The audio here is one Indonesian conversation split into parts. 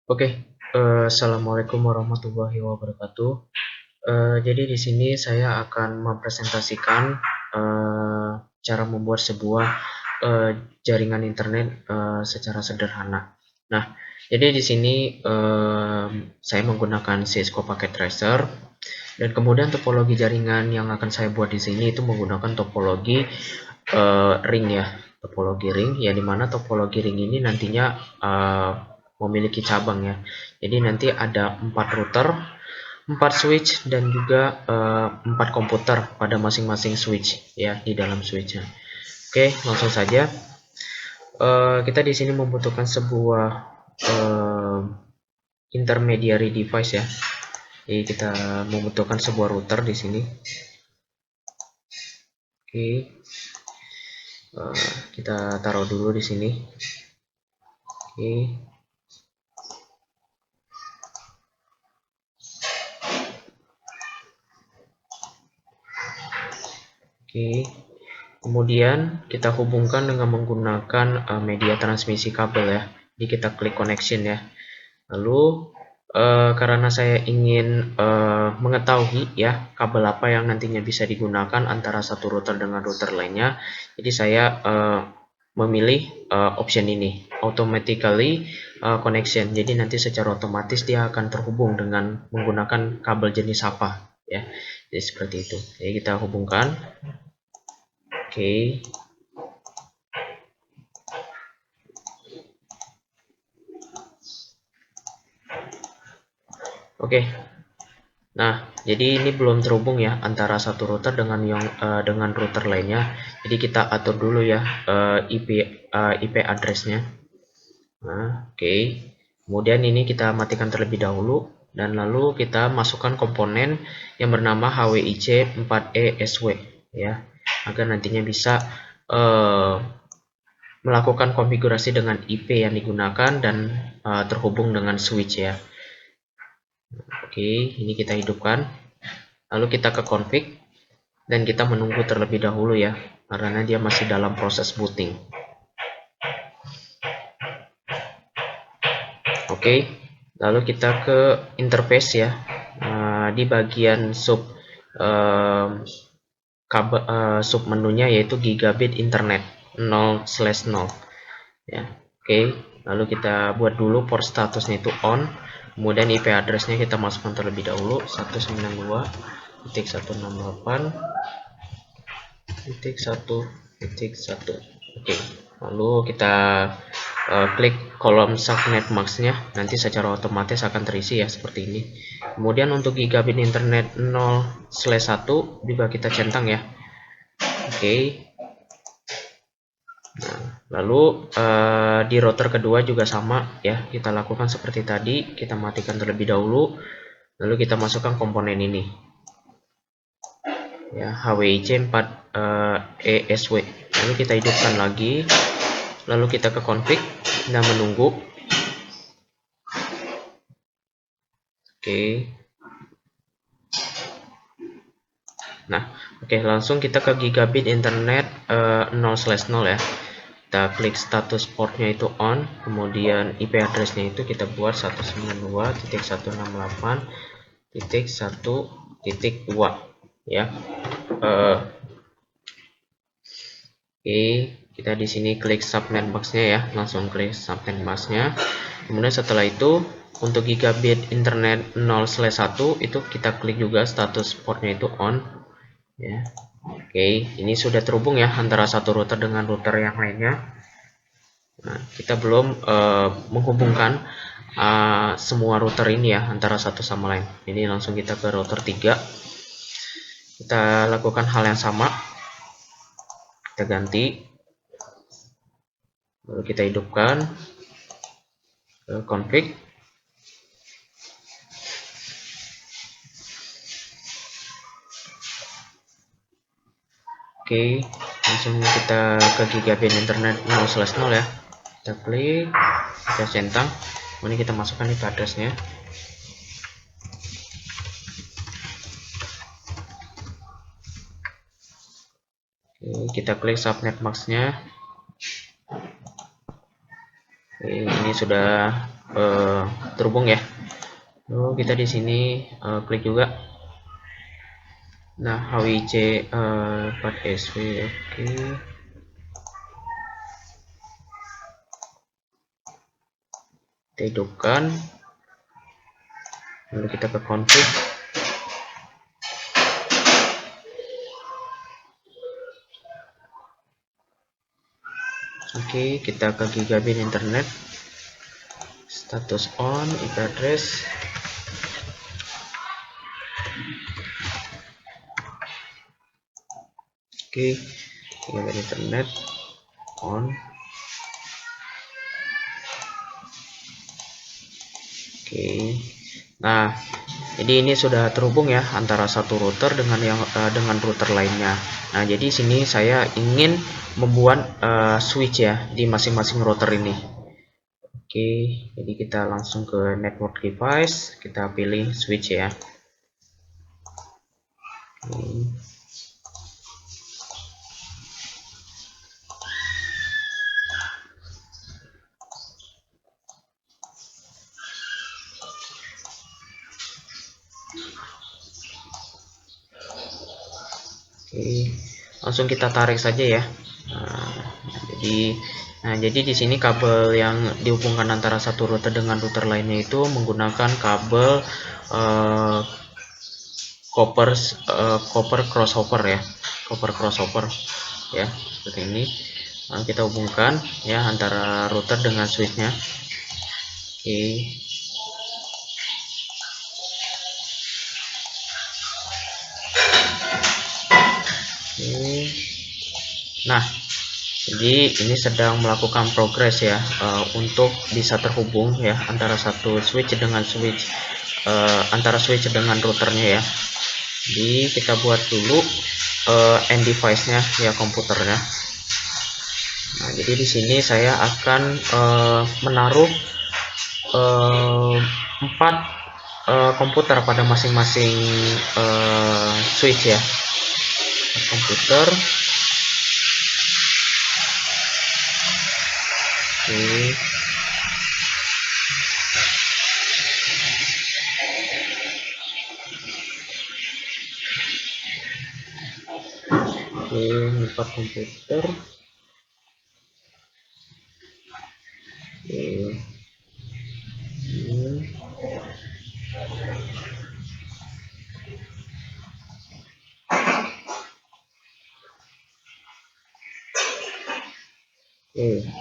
Oke, assalamualaikum warahmatullahi wabarakatuh. Jadi di sini saya akan mempresentasikan cara membuat sebuah eh, jaringan internet secara sederhana. Nah, jadi di sini saya menggunakan Cisco Packet Tracer dan kemudian topologi jaringan yang akan saya buat di sini itu menggunakan topologi ring ya, topologi ring ya, dimana topologi ring ini nantinya memiliki cabang ya. Jadi nanti ada 4 router, 4 switch dan juga 4 komputer pada masing-masing switch ya di dalam switchnya. Oke, langsung saja. Kita di sini membutuhkan sebuah intermediary device ya. Jadi kita membutuhkan sebuah router di sini. Oke, kita taruh dulu di sini. Oke. Oke. Kemudian kita hubungkan dengan menggunakan media transmisi kabel ya. Jadi kita klik connection ya. Lalu karena saya ingin mengetahui ya kabel apa yang nantinya bisa digunakan antara satu router dengan router lainnya, jadi saya memilih option ini, automatically connection. Jadi nanti secara otomatis dia akan terhubung dengan menggunakan kabel jenis apa ya. Jadi seperti itu. Jadi kita hubungkan. Oke. Oke. Nah, jadi ini belum terhubung ya antara satu router dengan router lainnya. Jadi kita atur dulu ya IP addressnya. Nah, oke. Kemudian ini kita matikan terlebih dahulu dan lalu kita masukkan komponen yang bernama HWIC 4E-SW ya, agar nantinya bisa melakukan konfigurasi dengan IP yang digunakan dan terhubung dengan switch ya. Oke, ini kita hidupkan. Lalu kita ke config dan kita menunggu terlebih dahulu ya, karena dia masih dalam proses booting. Oke, lalu kita ke interface ya. Di bagian sub menunya yaitu gigabit internet 0/0 ya. Oke, lalu kita buat dulu port statusnya itu on. Kemudian IP addressnya kita masukkan terlebih dahulu 192.168.1.1. Oke, lalu kita klik kolom subnet max-nya, nanti secara otomatis akan terisi ya seperti ini. Kemudian untuk gigabit internet 0/1 juga kita centang ya. Oke. Nah, lalu di router kedua juga sama ya, kita lakukan seperti tadi, kita matikan terlebih dahulu, lalu kita masukkan komponen ini ya, HWIC 4ESW, lalu kita hidupkan lagi, lalu kita ke config dan menunggu. Oke. Nah, oke, langsung kita ke gigabit internet 0/0 ya. Kita klik status portnya itu on, kemudian IP addressnya itu kita buat 192.168.1.2 ya. Oke, kita di sini klik subnet max-nya ya, langsung klik subnet max-nya. Kemudian setelah itu untuk gigabit internet 0/1 itu kita klik juga status portnya itu on ya. Oke, ini sudah terhubung ya antara satu router dengan router yang lainnya. Nah, kita belum menghubungkan semua router ini ya antara satu sama lain. Ini langsung kita ke router 3. Kita lakukan hal yang sama. Kita ganti. Lalu kita hidupkan ke config. Oke, langsung kita ke gigabit internet 0/0 ya. Kita klik, kita centang, kemudian kita masukkan IP addressnya. Oke, kita klik subnet max-nya. Oke, ini sudah terhubung ya. Lalu kita di sini klik juga. Nah, HWC 4SW, oke. Kita hidupkan. Lalu kita ke config. Oke, kita ke gigabit internet. Status on, IP address. Oke, gigabit internet on. Oke. Nah, jadi ini sudah terhubung ya antara satu router dengan dengan router lainnya. Nah, jadi sini saya ingin membuat switch ya di masing-masing router ini. Oke, jadi kita langsung ke network device, kita pilih switch ya. Oke, langsung kita tarik saja ya. Jadi di sini kabel yang dihubungkan antara satu router dengan router lainnya itu menggunakan kabel copper crossover ya, copper crossover ya, seperti ini. Nah, kita hubungkan ya antara router dengan switchnya. Oke. Nah, jadi ini sedang melakukan progres ya untuk bisa terhubung ya antara satu switch dengan switch antara switch dengan routernya ya. Jadi kita buat dulu end device-nya ya, komputernya. Nah, jadi di sini saya akan menaruh 4 komputer pada masing-masing switch ya. Komputer. Oke. Oke, 4 komputer. Oke.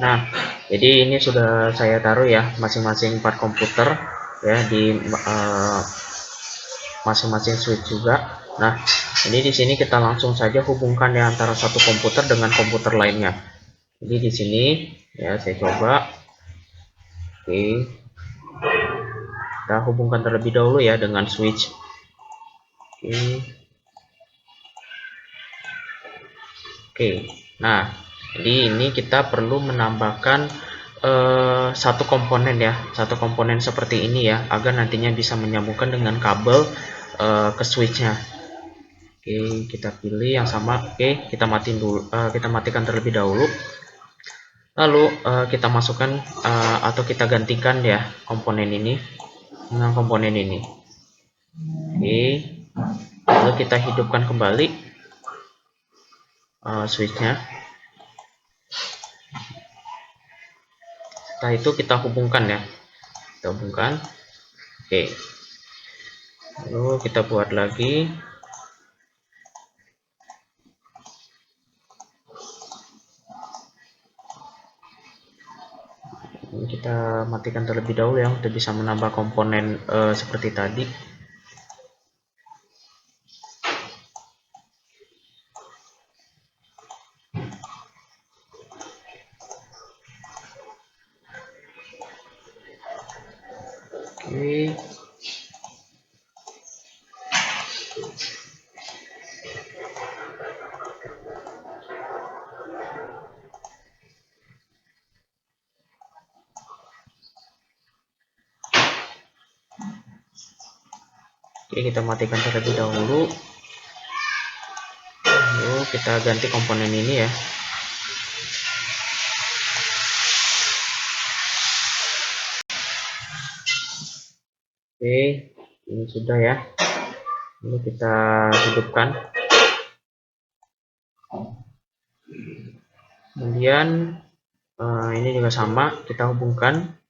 Nah, jadi ini sudah saya taruh ya masing-masing 4 komputer ya di masing-masing switch juga. Nah, ini di sini kita langsung saja hubungkan ya antara satu komputer dengan komputer lainnya. Jadi di sini ya saya coba. Oke. Kita hubungkan terlebih dahulu ya dengan switch. Oke. Oke. Nah, jadi ini kita perlu menambahkan satu komponen ya, satu komponen seperti ini ya, agar nantinya bisa menyambungkan dengan kabel ke switchnya. Oke, kita pilih yang sama. Oke, kita matiin dulu, kita matikan terlebih dahulu. Lalu kita masukkan atau kita gantikan ya komponen ini dengan komponen ini. Oke, lalu kita hidupkan kembali switchnya. Setelah itu kita hubungkan ya, kita hubungkan. Oke, lalu kita buat lagi. Ini kita matikan terlebih dahulu ya untuk bisa menambah komponen seperti tadi. Oke. Oke, kita matikan terlebih dahulu. Lalu kita ganti komponen ini ya. Oke, ini sudah ya. Ini kita hidupkan. Kemudian ini juga sama, kita hubungkan.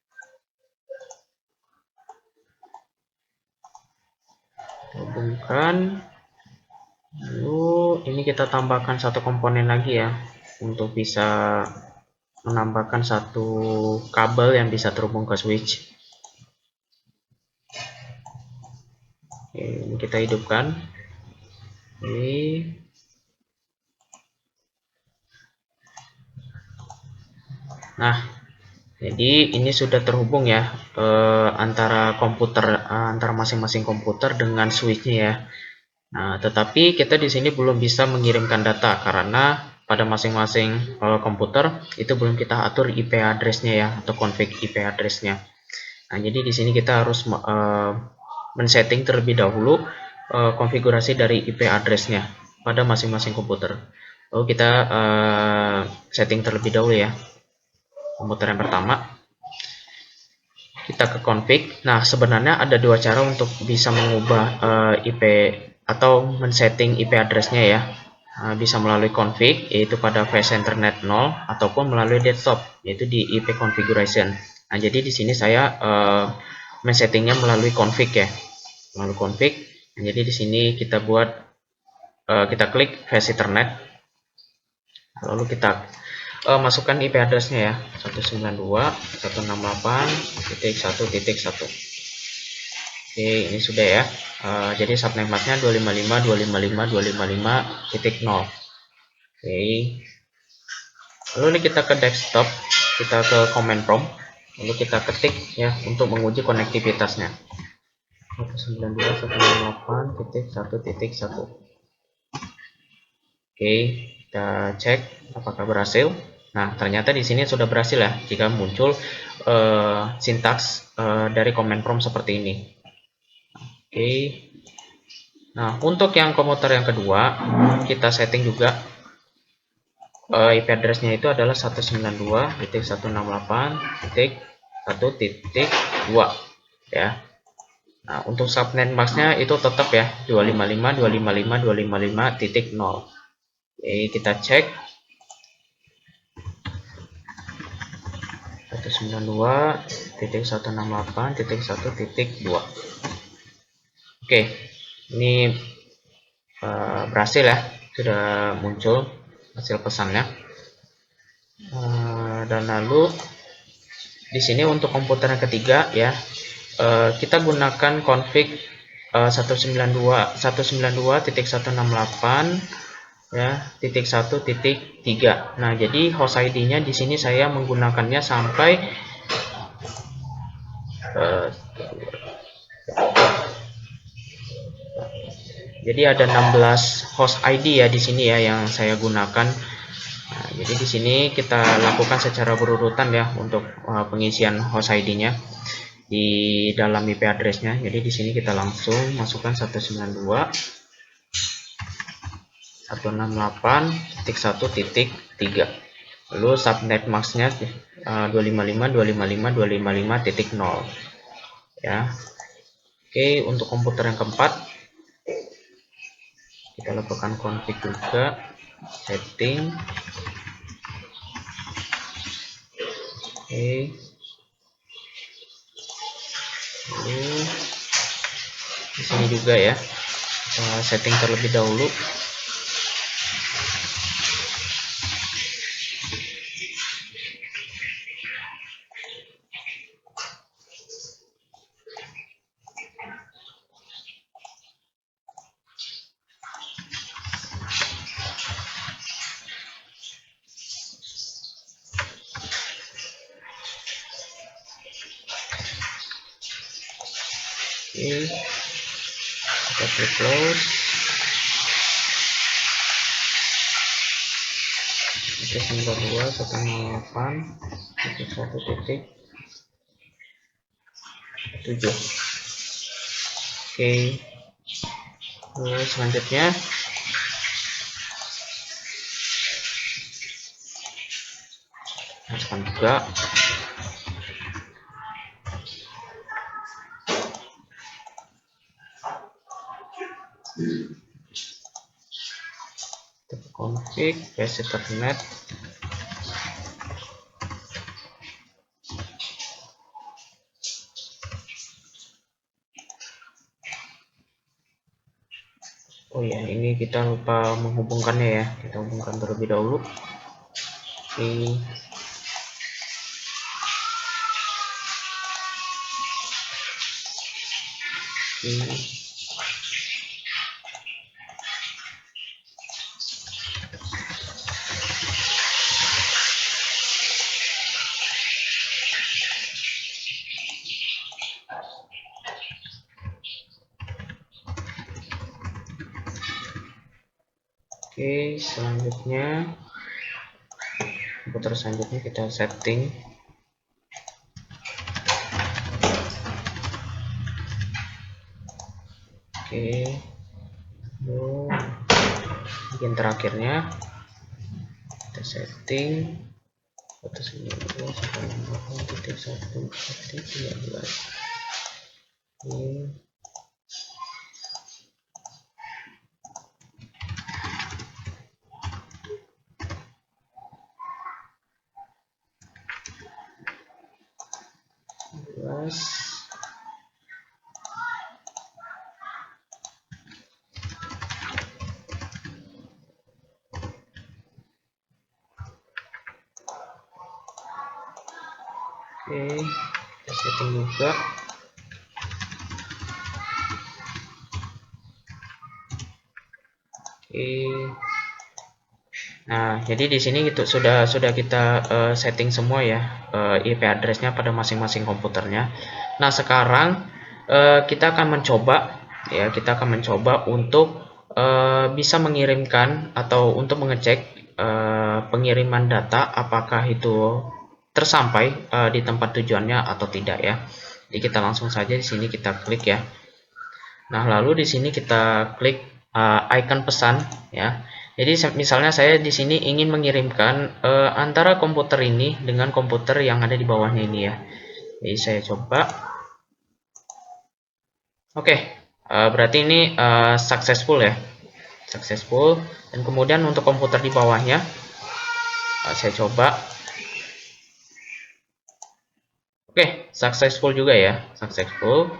Lalu ini kita tambahkan satu komponen lagi ya, untuk bisa menambahkan satu kabel yang bisa terhubung ke switch. Oke, ini kita hidupkan. Oke. Nah, jadi ini sudah terhubung ya, antara masing-masing komputer dengan switchnya ya. Nah, tetapi kita di sini belum bisa mengirimkan data karena pada masing-masing komputer itu belum kita atur IP address-nya ya, atau config IP address-nya. Nah, jadi di sini kita harus men-setting terlebih dahulu konfigurasi dari IP address-nya pada masing-masing komputer. Lalu kita setting terlebih dahulu ya. Komputer yang pertama, kita ke config. Nah, sebenarnya ada dua cara untuk bisa mengubah IP atau men-setting IP address-nya ya. Bisa melalui config, yaitu pada flash internet 0, ataupun melalui desktop, yaitu di IP configuration. Nah, jadi di sini saya men-settingnya melalui config ya, melalui config. Nah, jadi di sini kita buat, kita klik flash internet, lalu kita masukkan IP address-nya ya, 192.168.1.1. Oke, ini sudah ya. Jadi subnet mask-nya 255.255.255.0. Oke. Lalu ini kita ke desktop, kita ke command prompt, lalu kita ketik ya untuk menguji konektivitasnya. 192.168.1.1. Oke, kita cek apakah berhasil. Nah, ternyata di sini sudah berhasil ya, jika muncul sintaks dari command prompt seperti ini. Oke. Nah, untuk yang komputer yang kedua, kita setting juga IP address-nya itu adalah 192.168.1.2 ya. Nah, untuk subnet mask-nya itu tetap ya 255.255.255.0. Oke, kita cek 192.168.1.2. Oke, ini berhasil ya, sudah muncul hasil pesannya. Dan lalu di sini untuk komputer yang ketiga ya, kita gunakan config 192.168 ya .1.3. Nah, jadi host ID-nya di sini saya menggunakannya sampai jadi ada 16 host ID ya di sini ya yang saya gunakan. Nah, jadi di sini kita lakukan secara berurutan ya untuk pengisian host ID-nya di dalam IP address-nya. Jadi di sini kita langsung masukkan 192.168.1.3. Lalu subnet mask-nya 255.255.255.0 ya. Oke, untuk komputer yang keempat kita lakukan config juga, setting. Oke. Lalu di sini juga ya, setting terlebih dahulu. Oke, kita klik close. Oke, 192.168.1.7. Oke, terus selanjutnya masukkan juga. klik PC Ethernet. Oh ya, ini kita lupa menghubungkannya ya. Kita hubungkan terlebih dahulu. Oke. Oke, selanjutnya komputer selanjutnya kita setting. Oke, bagian terakhirnya kita setting 192.1.1.13. Oke. Oke, kita setting juga. Oke. Nah, jadi di sini itu sudah kita setting semua ya IP address-nya pada masing-masing komputernya. Nah, sekarang kita akan mencoba untuk bisa mengirimkan atau untuk mengecek pengiriman data apakah itu tersampai di tempat tujuannya atau tidak ya. Jadi kita langsung saja di sini kita klik ya. Nah, lalu di sini kita klik icon pesan ya. Jadi misalnya saya di sini ingin mengirimkan antara komputer ini dengan komputer yang ada di bawahnya ini ya. Jadi saya coba. Oke, berarti ini successful ya. Successful. Dan kemudian untuk komputer di bawahnya saya coba. Oke, successful juga ya. Successful.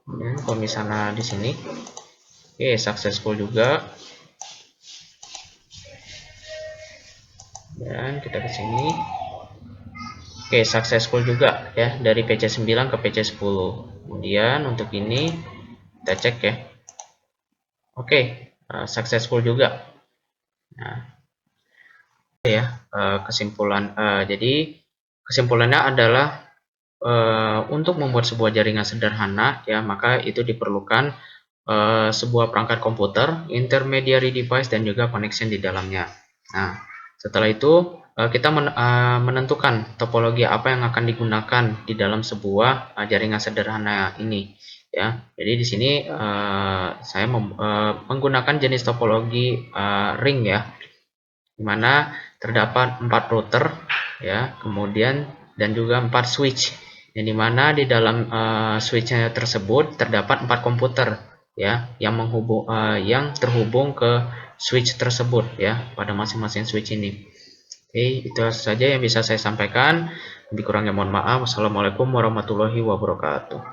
Dan kalau misalnya di sini, oke, successful juga. Dan kita ke sini. Oke, successful juga ya dari PC 9 ke PC 10. Kemudian untuk ini kita cek ya. Oke, successful juga. Nah, ya kesimpulan. Jadi kesimpulannya adalah untuk membuat sebuah jaringan sederhana ya, maka itu diperlukan sebuah perangkat komputer, intermediary device dan juga connection di dalamnya. Nah, setelah itu kita menentukan topologi apa yang akan digunakan di dalam sebuah jaringan sederhana ini ya. Jadi di sini saya menggunakan jenis topologi ring ya, di mana terdapat 4 router ya, kemudian dan juga 4 switch. Yang dimana di dalam switchnya tersebut terdapat 4 komputer ya yang terhubung ke switch tersebut ya pada masing-masing switch ini. Oke, itu saja yang bisa saya sampaikan. Lebih kurangnya mohon maaf. Wassalamualaikum warahmatullahi wabarakatuh.